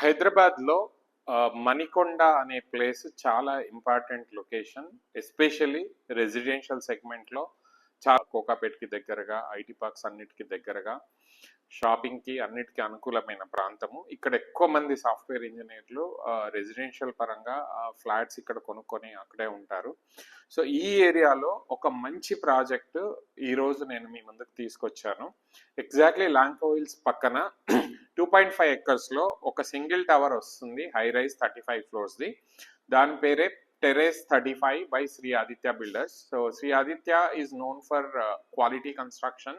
హైదరాబాద్లో మణికొండ అనే ప్లేస్ చాలా ఇంపార్టెంట్ లొకేషన్. ఎస్పెషల్లీ రెసిడెన్షియల్ సెగ్మెంట్లో చాలా కోకాపేట్కి దగ్గరగా, ఐటీ పార్క్స్ అన్నిటికీ దగ్గరగా, షాపింగ్కి అన్నిటికీ అనుకూలమైన ప్రాంతము. ఇక్కడ ఎక్కువ మంది సాఫ్ట్వేర్ ఇంజనీర్లు రెసిడెన్షియల్ పరంగా ఫ్లాట్స్ ఇక్కడ కొనుక్కొని అక్కడే ఉంటారు. సో ఈ ఏరియాలో ఒక మంచి ప్రాజెక్టు ఈరోజు నేను మీ ముందుకు తీసుకొచ్చాను. ఎగ్జాక్ట్లీ లాంకో హిల్స్ పక్కన 2.5 acres ఒక సింగిల్ టవర్ వస్తుంది, హై రైజ్ 35 floors. దాని పేరే Terrace 35 by Shri Aditya builders. So Shri Aditya is known for quality construction.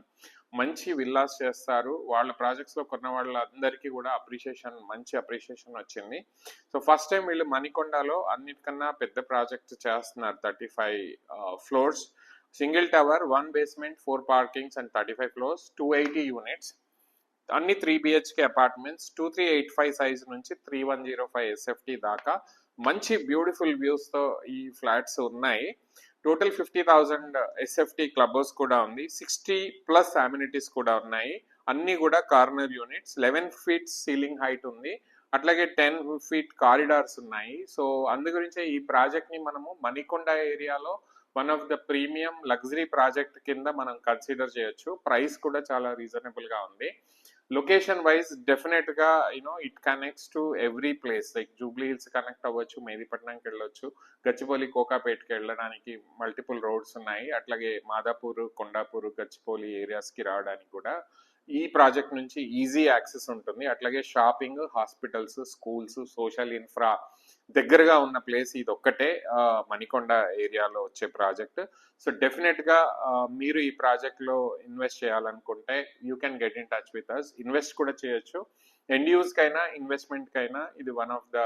మంచి విల్లాస్ చేస్తారు. వాళ్ళ ప్రాజెక్ట్స్లో కొన్న వాళ్ళందరికీ కూడా మంచి అప్రిషియేషన్ వచ్చింది. సో ఫస్ట్ టైం వీళ్ళు మణికొండలో అన్నిటికన్నా పెద్ద ప్రాజెక్ట్ చేస్తున్నారు. 35 floors, single tower, 1 basement, 4 parkings and 35 floors, 280 units. అన్ని 3 BHK అపార్ట్మెంట్స్, 2385 సైజ్ నుంచి 3105 SFT దాకా మంచి బ్యూటిఫుల్ వ్యూస్తో ఈ ఫ్లాట్స్ ఉన్నాయి. టోటల్ 50,000 SFT క్లబ్ హౌస్ కూడా ఉంది, 60+ అమ్యూనిటీస్ కూడా ఉన్నాయి. అన్ని కూడా corner units, 11 feet ceiling height ఉంది, అట్లాగే 10 feet కారిడార్స్ ఉన్నాయి. సో అందు గురించే ఈ ప్రాజెక్ట్ని మనము మణికొండ ఏరియాలో one of the premium luxury project కింద మనం కన్సిడర్ చేయొచ్చు. ప్రైస్ కూడా చాలా రీజనబుల్గా ఉంది. లొకేషన్ వైజ్ డెఫినెట్గా it connects to every place. Like Jubilee hills connect అవ్వచ్చు, మెహదీపట్నంకి వెళ్ళొచ్చు, గచ్చిబౌలి కోకాపేట్కి వెళ్ళడానికి మల్టిపుల్ రోడ్స్ ఉన్నాయి. అట్లాగే మాదాపూర్, కొండాపూర్, గచ్చిబౌలి ఏరియాస్కి రావడానికి కూడా ఈ ప్రాజెక్ట్ నుంచి ఈజీ యాక్సెస్ ఉంటుంది. అట్లాగే shopping, hospitals, schools, social infra దగ్గరగా ఉన్న ప్లేస్ ఇది ఒక్కటే మణికొండ ఏరియాలో వచ్చే ప్రాజెక్ట్. సో డెఫినెట్గా మీరు ఈ ప్రాజెక్ట్లో ఇన్వెస్ట్ చేయాలనుకుంటే you can get in touch with us. Invest కూడా చేయొచ్చు. ఎండ్ యూజ్కైనా ఇన్వెస్ట్మెంట్కైనా ఇది one of the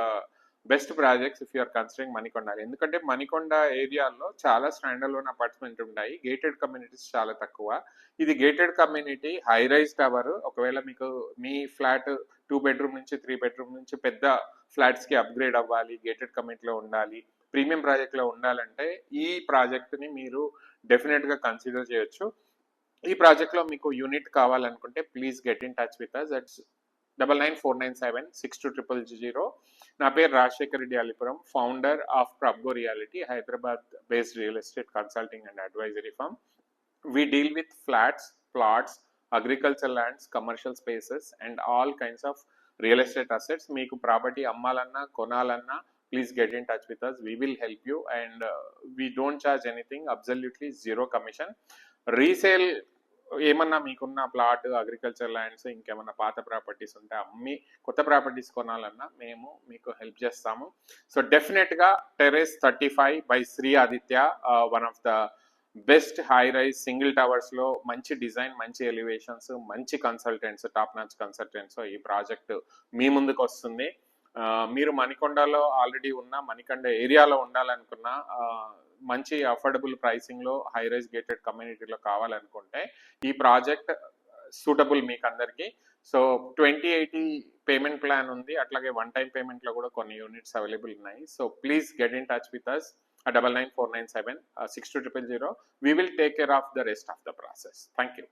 best projects if you're considering Manikonda. ఎందుకంటే మణికొండ ఏరియాలో చాలా స్టాండర్లోన్ అపార్ట్మెంట్ ఉంటాయి, గేటెడ్ కమ్యూనిటీస్ చాలా తక్కువ. ఇది gated community, high rise tower. ఒకవేళ మీకు మీ ఫ్లాట్ 2 bedroom నుంచి 3 bedroom నుంచి పెద్ద ఫ్లాట్స్కి అప్గ్రేడ్ అవ్వాలి, గేటెడ్ కమ్యూనిటీలో ఉండాలి, ప్రీమియం ప్రాజెక్ట్లో ఉండాలంటే ఈ ప్రాజెక్ట్ని మీరు డెఫినెట్గా కన్సిడర్ చేయొచ్చు. ఈ ప్రాజెక్ట్లో మీకు యూనిట్ కావాలనుకుంటే please get in touch with us. That's 9949762000. నా పేరు రాజశేఖర్ రెడ్డి అలిపురం, ఫౌండర్ ఆఫ్ ప్రబ్గో realty, Hyderabad based real estate consulting and advisory firm. We deal with flats, plots, agricultural lands, commercial spaces and all kinds of real estate assets. మీకు property అమ్మాలన్నా కొనాలన్నా please get in touch with us. We will help you and we don't charge anything, absolutely 0 commission. Resale ఏమన్నా మీకున్న plot, agriculture lands, ఇంకేమన్నా పాత properties ఉంటే అమ్మి కొత్త ప్రాపర్టీస్ కొనాలన్నా మేము మీకు హెల్ప్ చేస్తాము. సో డెఫినెట్గా terrace 35 by Shri Aditya, one of the best high rise single టవర్స్లో మంచి డిజైన్, మంచి ఎలివేషన్స్, మంచి కన్సల్టెంట్స్, టాప్ నాచ్ కన్సల్టెంట్స్ ఈ ప్రాజెక్ట్ మీ ముందుకు వస్తుంది. మీరు మణికొండలో ఆల్రెడీ ఉన్న, మణికొండ ఏరియాలో ఉండాలనుకున్న, మంచి అఫోర్డబుల్ ప్రైసింగ్లో హై రైజ్ గేటెడ్ కమ్యూనిటీలో కావాలనుకుంటే ఈ ప్రాజెక్ట్ సూటబుల్ మీకు అందరికీ. సో 2080 పేమెంట్ ప్లాన్ ఉంది, అట్లాగే 1 time పేమెంట్లో కూడా కొన్ని యూనిట్స్ అవైలబుల్ ఉన్నాయి. So please get in touch with us at 9949762000. We will take care of the rest of the process. Thank you.